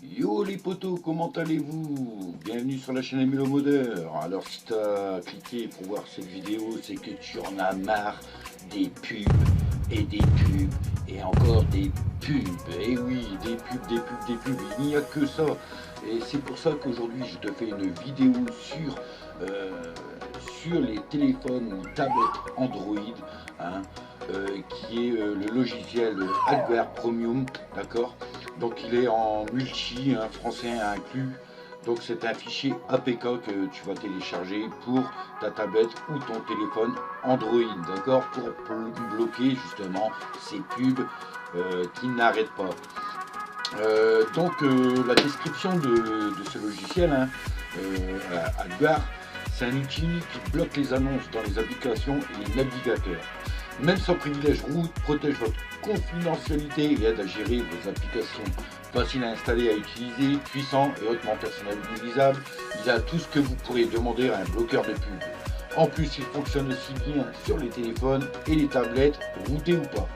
Yo les potos, comment allez-vous? Bienvenue sur la chaîne Emile Modeur. Alors si t'as cliqué pour voir cette vidéo, c'est que tu en as marre des pubs et des pubs et encore des pubs. Et oui, des pubs, des pubs, des pubs, il n'y a que ça. Et c'est pour ça qu'aujourd'hui je te fais une vidéo sur les téléphones ou tablettes Android, hein, qui est le logiciel Adware Premium, d'accord? Donc il est en multi, hein, français inclus. Donc c'est un fichier APK que tu vas télécharger pour ta tablette ou ton téléphone Android, d'accord? Pour bloquer justement ces pubs qui n'arrêtent pas. La description de ce logiciel, hein, Adware, c'est un outil qui bloque les annonces dans les applications et les navigateurs. Même sans privilège root, protège votre confidentialité et aide à gérer vos applications. Facile à installer, à utiliser, puissant et hautement personnalisable. Il a tout ce que vous pourrez demander à un bloqueur de pub. En plus, il fonctionne aussi bien sur les téléphones et les tablettes, routés ou pas.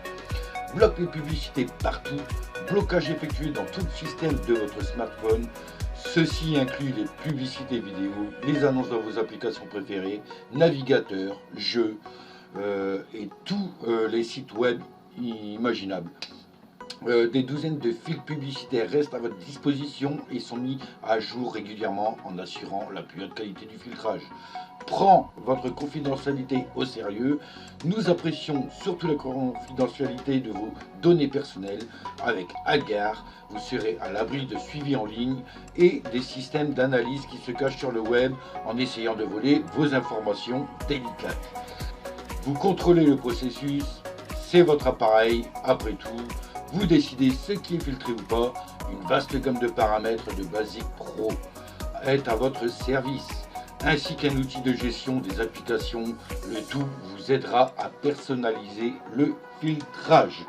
Bloque les publicités partout. Blocage effectué dans tout le système de votre smartphone. Ceci inclut les publicités vidéo, les annonces dans vos applications préférées, navigateurs, jeux, et tous les sites web imaginables. Des douzaines de fils publicitaires restent à votre disposition et sont mis à jour régulièrement en assurant la plus haute qualité du filtrage. Prends votre confidentialité au sérieux. Nous apprécions surtout la confidentialité de vos données personnelles. Avec Adware, vous serez à l'abri de suivi en ligne et des systèmes d'analyse qui se cachent sur le web en essayant de voler vos informations délicates. Vous contrôlez le processus, c'est votre appareil, après tout. Vous décidez ce qui est filtré ou pas. Une vaste gamme de paramètres de Basic Pro est à votre service, ainsi qu'un outil de gestion des applications. Le tout vous aidera à personnaliser le filtrage.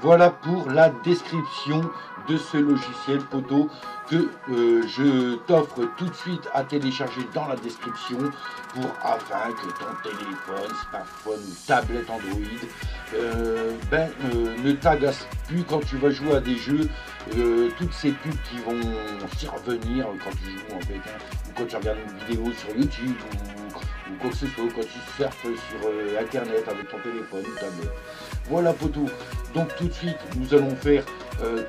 Voilà pour la description de ce logiciel poto que je t'offre tout de suite à télécharger dans la description afin que ton téléphone, smartphone ou tablette Android ne t'agace plus quand tu vas jouer à des jeux. Toutes ces pubs qui vont survenir quand tu joues en fait, hein, ou quand tu regardes une vidéo sur YouTube ou quoi que ce soit, quand tu surfes sur internet avec ton téléphone ou tablette. Voilà poto, donc tout de suite nous allons faire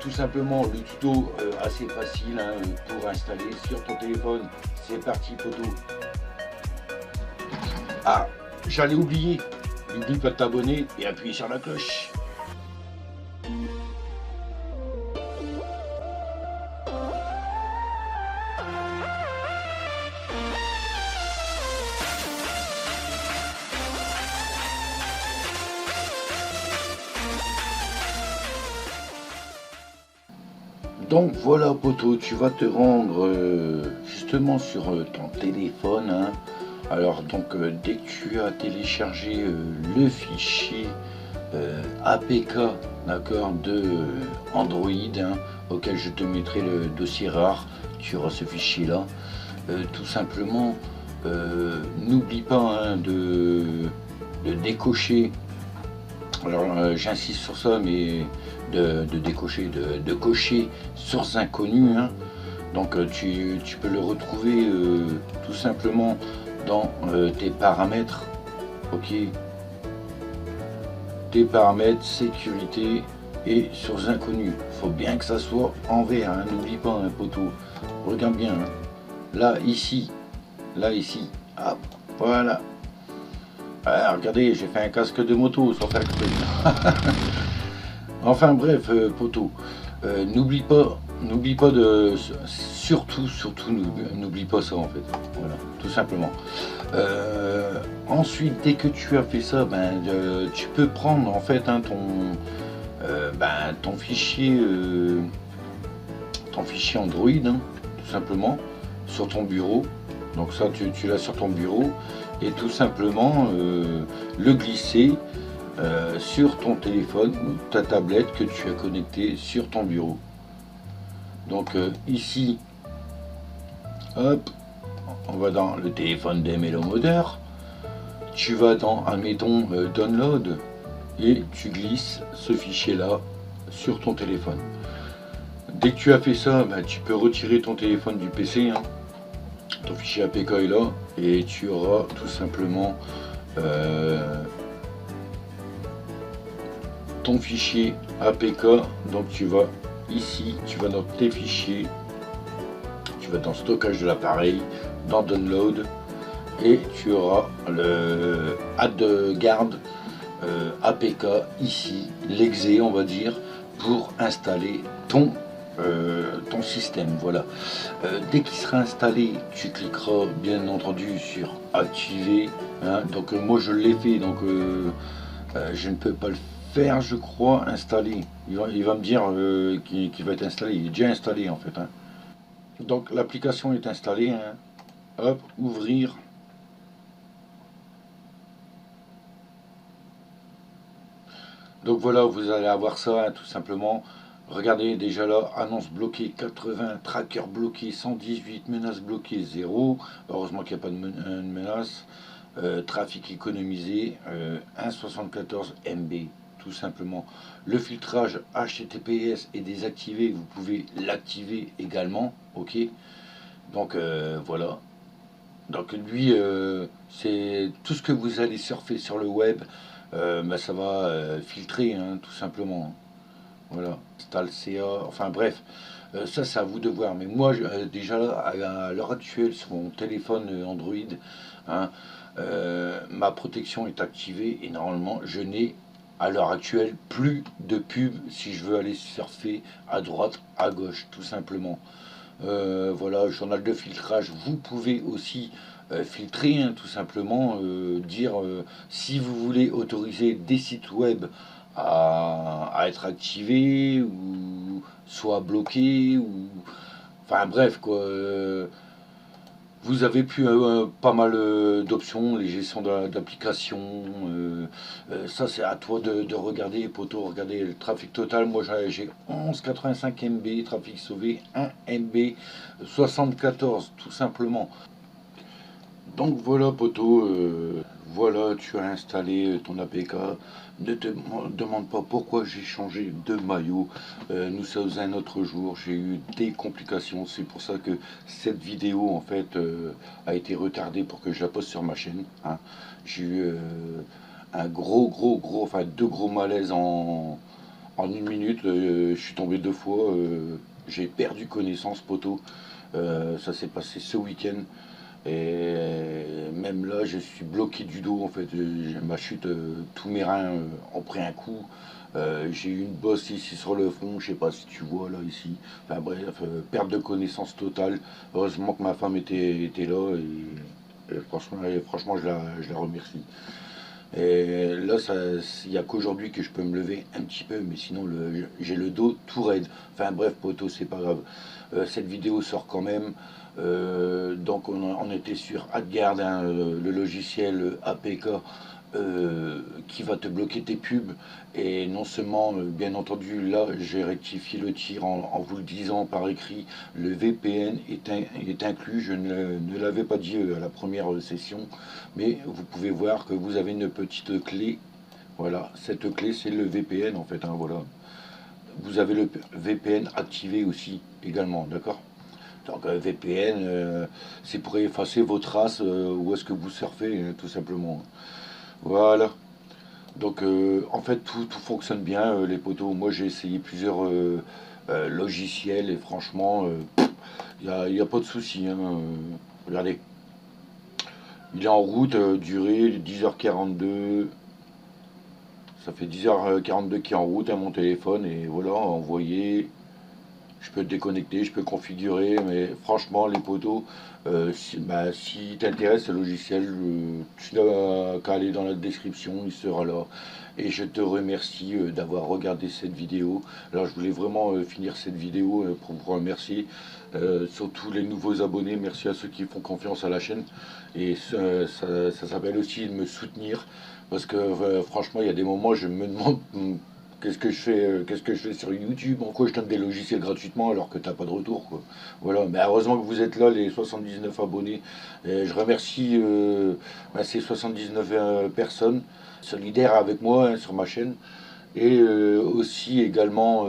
tout simplement le tuto assez facile, hein, pour installer sur ton téléphone. C'est parti poto. Ah, j'allais oublier, n'oublie pas de t'abonner et appuyer sur la cloche. Donc voilà poto, tu vas te rendre justement sur ton téléphone, hein. Alors donc dès que tu as téléchargé le fichier APK, d'accord, de Android, hein, auquel je te mettrai le dossier rare, tu auras ce fichier là, tout simplement n'oublie pas, hein, de décocher. Alors j'insiste sur ça, mais de décocher, de cocher sources inconnues, hein. Donc tu peux le retrouver tout simplement dans tes paramètres, ok, tes paramètres, sécurité et sources inconnues. Faut bien que ça soit en vert, hein. N'oublie pas, un poteau, regarde bien, hein. Là ici, hop, voilà. Ah, regardez, j'ai fait un casque de moto sans faire exprès. Enfin bref, poto, n'oublie pas de, surtout n'oublie pas ça en fait, voilà, tout simplement. Ensuite, dès que tu as fait ça, tu peux prendre en fait, hein, ton fichier Android, hein, tout simplement, sur ton bureau. Donc ça, tu l'as sur ton bureau et tout simplement le glisser sur ton téléphone ou ta tablette que tu as connecté sur ton bureau. Donc ici, hop, on va dans le téléphone d'Emile Modeur, tu vas dans, admettons, download, et tu glisses ce fichier là sur ton téléphone. Dès que tu as fait ça, ben, tu peux retirer ton téléphone du PC, hein. Ton fichier APK est là et tu auras tout simplement ton fichier APK. Donc tu vas ici, tu vas dans tes fichiers, tu vas dans stockage de l'appareil, dans download et tu auras le AdGuard APK ici, l'exé on va dire, pour installer ton système. Voilà. Dès qu'il sera installé, tu cliqueras bien entendu sur activer, hein. Donc moi je l'ai fait, donc je ne peux pas le faire, je crois, installer. Il va me dire qu'il va être installé. Il est déjà installé en fait, hein. Donc l'application est installée, hein. Hop, ouvrir. Donc voilà, vous allez avoir ça, hein, tout simplement. Regardez déjà là, annonce bloquée 80, tracker bloqué 118, menace bloquée 0. Heureusement qu'il n'y a pas de menace. Trafic économisé 1,74 MB, tout simplement. Le filtrage HTTPS est désactivé, vous pouvez l'activer également. Ok. Donc voilà. Donc lui, c'est tout ce que vous allez surfer sur le web, bah, ça va filtrer, hein, tout simplement. Voilà, installe CA, enfin bref, ça c'est à vous de voir. Mais moi, déjà à l'heure actuelle, sur mon téléphone Android, hein, ma protection est activée et normalement, je n'ai à l'heure actuelle plus de pub si je veux aller surfer à droite, à gauche, tout simplement. Voilà, journal de filtrage, vous pouvez aussi filtrer, hein, tout simplement, dire si vous voulez autoriser des sites web à être activés ou soit bloqués ou enfin bref quoi. Vous avez plus pas mal d'options, les gestions d'applications. Ça, c'est à toi de regarder, poteau. Regardez le trafic total. Moi, j'ai 11,85 MB, trafic sauvé 1 MB, 74, tout simplement. Donc voilà, poteau. Voilà, tu as installé ton APK. Ne te demande pas pourquoi j'ai changé de maillot. Nous sommes un autre jour. J'ai eu des complications. C'est pour ça que cette vidéo, en fait, a été retardée pour que je la poste sur ma chaîne, hein. J'ai eu un enfin deux gros malaises en une minute. Je suis tombé deux fois. J'ai perdu connaissance, poteau. Ça s'est passé ce week-end. Et même là, je suis bloqué du dos en fait. Ma chute, tous mes reins ont pris un coup. J'ai eu une bosse ici sur le front, je sais pas si tu vois là ici. Enfin bref, perte de connaissance totale. Heureusement que ma femme était là et franchement je la remercie. Et là, il n'y a qu'aujourd'hui que je peux me lever un petit peu, mais sinon j'ai le dos tout raide. Enfin bref, poteau, c'est pas grave. Cette vidéo sort quand même. Donc on était sur AdGuard, hein, le logiciel APK qui va te bloquer tes pubs. Et non seulement, bien entendu, là j'ai rectifié le tir en vous le disant par écrit, le VPN est inclus. Je ne l'avais pas dit à la première session, mais vous pouvez voir que vous avez une petite clé. Voilà, cette clé c'est le VPN en fait, hein, voilà. Vous avez le VPN activé aussi également, d'accord? Donc VPN, c'est pour effacer vos traces où est-ce que vous surfez, tout simplement. Voilà. Donc en fait tout fonctionne bien, les poteaux. Moi j'ai essayé plusieurs logiciels et franchement il n'y a pas de souci, hein. Regardez, il est en route, durée 10h42. Ça fait 10h42 qui est en route à mon téléphone et voilà, envoyé. Je peux déconnecter, je peux configurer, mais franchement, les poteaux, si t'intéresse ce logiciel, tu n'as qu'à aller dans la description, il sera là. Et je te remercie d'avoir regardé cette vidéo. Alors, je voulais vraiment finir cette vidéo pour vous remercier, surtout les nouveaux abonnés. Merci à ceux qui font confiance à la chaîne. Et ça s'appelle aussi de me soutenir, parce que franchement, il y a des moments, je me demande qu'est-ce que je fais sur YouTube? En quoi je donne des logiciels gratuitement alors que t'as pas de retour, quoi. Voilà, mais heureusement que vous êtes là, les 79 abonnés. Et je remercie ces 79 personnes solidaires avec moi, hein, sur ma chaîne. Et aussi également,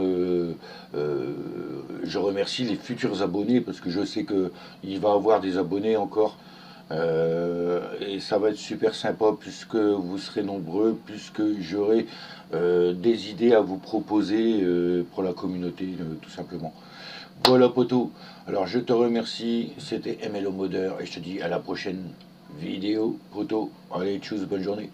je remercie les futurs abonnés parce que je sais qu'il va y avoir des abonnés encore. Et ça va être super sympa puisque vous serez nombreux, puisque j'aurai des idées à vous proposer pour la communauté, tout simplement. Voilà, poto. Alors, je te remercie. C'était MLO Modeur et je te dis à la prochaine vidéo, poto. Allez, tchuss, bonne journée.